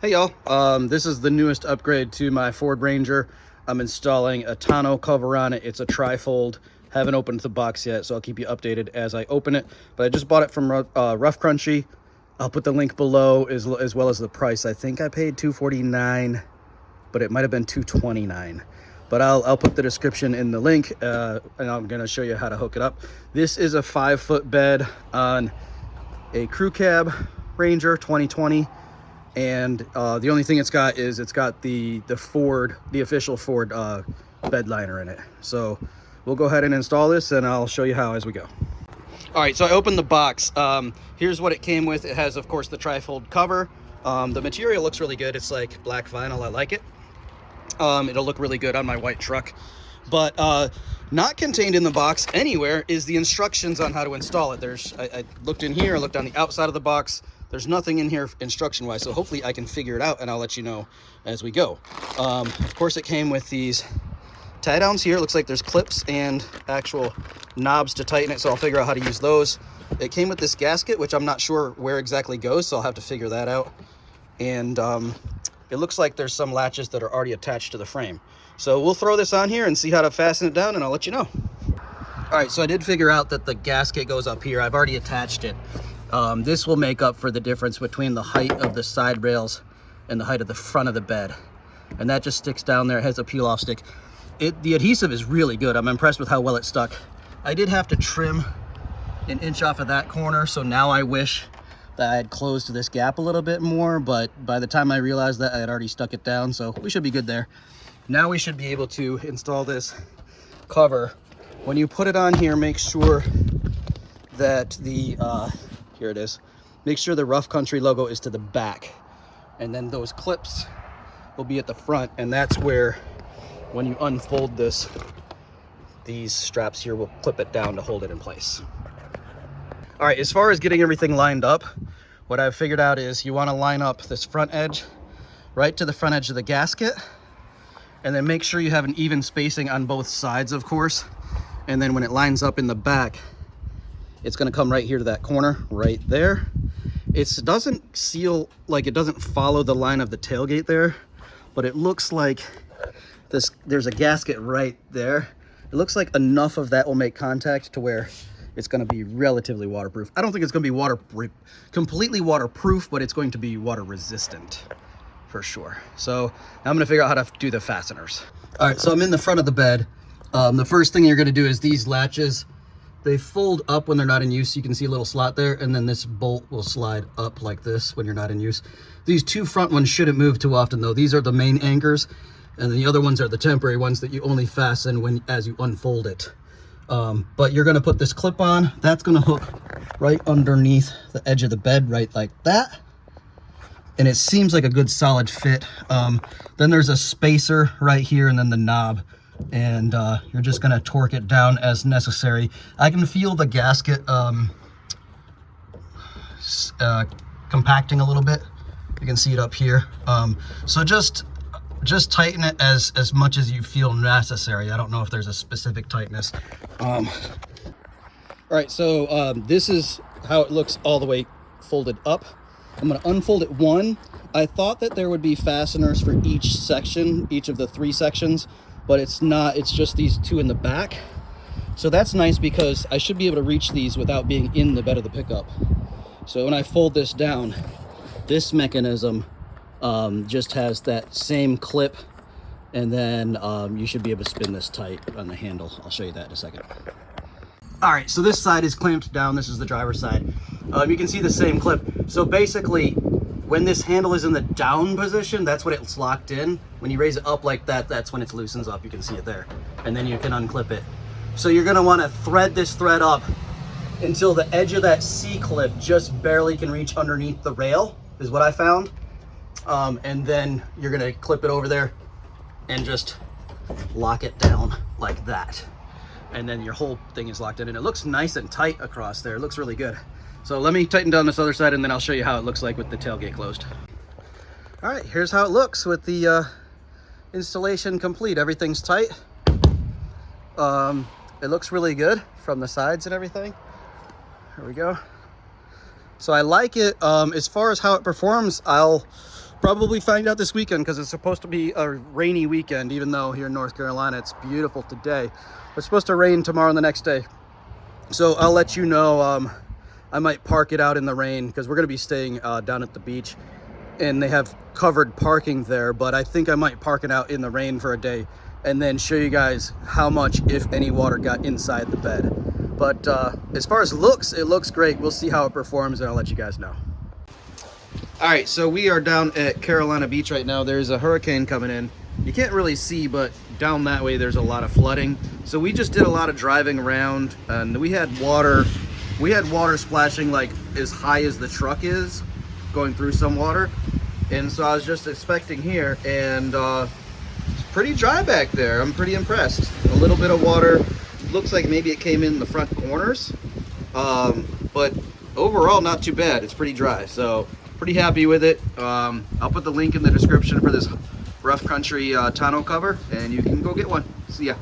Hey y'all, this is the newest upgrade to my Ford Ranger. I'm installing a tonneau cover on it. It's a tri-fold. Haven't opened the box yet, so I'll keep you updated as I open it. But I just bought it from Rough Crunchy. I'll put the link below as well as the price. I think I paid $249, but it might have been $229. But I'll put the description in the link, and I'm gonna show you how to hook it up. This is a 5-foot bed on a crew cab Ranger 2020. And the only thing it's got is the official Ford bed liner in it. So we'll go ahead and install this, and I'll show you how as we go. All right, so I opened the box. Here's what it came with. It has, of course, the tri-fold cover. The material looks really good. It's like black vinyl. I like it. It'll look really good on my white truck. But not contained in the box anywhere is the instructions on how to install it. I looked in here, I looked on the outside of the box. There's nothing in here instruction wise, so hopefully I can figure it out and I'll let you know as we go. Of course, it came with these tie downs here. It looks like there's clips and actual knobs to tighten it, so I'll figure out how to use those. It came with this gasket, which I'm not sure where exactly goes, so I'll have to figure that out. And it looks like there's some latches that are already attached to the frame. So we'll throw this on here and see how to fasten it down, and I'll let you know. All right, so I did figure out that the gasket goes up here. I've already attached it. This will make up for the difference between the height of the side rails and the height of the front of the bed. And that just sticks down there. It has a peel off stick. The adhesive is really good. I'm impressed with how well it stuck. I did have to trim an inch off of that corner, so now I wish that I had closed this gap a little bit more, but by the time I realized that, I had already stuck it down, so we should be good there. Now we should be able to install this cover. When you put it on here, make sure that here it is. Make sure the Rough Country logo is to the back, and then those clips will be at the front, and that's where, when you unfold this, these straps here will clip it down to hold it in place. All right, as far as getting everything lined up, what I've figured out is you want to line up this front edge right to the front edge of the gasket, and then make sure you have an even spacing on both sides, of course. And then when it lines up in the back, it's going to come right here to that corner right there. It doesn't seal, like it doesn't follow the line of the tailgate there, but it looks like there's a gasket right there. It looks like enough of that will make contact to where it's going to be relatively waterproof. I don't think it's going to be completely waterproof, but it's going to be water resistant for sure. So now I'm going to figure out how to do the fasteners. All right, so I'm in the front of the bed. The first thing you're going to do is these latches, they fold up when they're not in use. You can see a little slot there, and then this bolt will slide up like this when you're not in use. These two front ones shouldn't move too often though. These are the main anchors, and then the other ones are the temporary ones that you only fasten as you unfold it. But you're gonna put this clip on. That's gonna hook right underneath the edge of the bed, right like that. And it seems like a good solid fit. Then there's a spacer right here, and then the knob. And you're just gonna torque it down as necessary. I can feel the gasket compacting a little bit. You can see it up here. So just tighten it as much as you feel necessary. I don't know if there's a specific tightness. All right, so this is how it looks all the way folded up. I'm gonna unfold it one. I thought that there would be fasteners for each section, each of the 3 sections, but it's not. It's just these 2 in the back. So that's nice because I should be able to reach these without being in the bed of the pickup. So when I fold this down, this mechanism just has that same clip, and then you should be able to spin this tight on the handle. I'll show you that in a second. All right, so this side is clamped down. This is the driver's side. You can see the same clip. So basically, when this handle is in the down position, that's when it's locked in. When you raise it up like that, that's when it loosens up. You can see it there. And then you can unclip it. So you're gonna wanna thread this thread up until the edge of that C-clip just barely can reach underneath the rail, is what I found. And then you're gonna clip it over there and just lock it down like that. And then your whole thing is locked in, and it looks nice and tight across there. It looks really good. So let me tighten down this other side, and then I'll show you how it looks like with the tailgate closed. All right, here's how it looks with the installation complete. Everything's tight. It looks really good from the sides and everything. Here we go. So I like it. As far as how it performs, I'll probably find out this weekend because it's supposed to be a rainy weekend, even though here in North Carolina it's beautiful today. It's supposed to rain tomorrow and the next day. So I'll let you know. I might park it out in the rain because we're going to be staying down at the beach, and they have covered parking there, but I think I might park it out in the rain for a day and then show you guys how much, if any, water got inside the bed. But as far as looks, it looks great. We'll see how it performs, and I'll let you guys know. All right, so we are down at Carolina Beach right now. There's a hurricane coming in. You can't really see, but down that way there's a lot of flooding. So we just did a lot of driving around, and we had water splashing like as high as the truck is, going through some water. And so I was just inspecting here, and it's pretty dry back there. I'm pretty impressed. A little bit of water. Looks like maybe it came in the front corners, but overall not too bad. It's pretty dry, so pretty happy with it. I'll put the link in the description for this rough country tonneau cover, and you can go get one. See ya.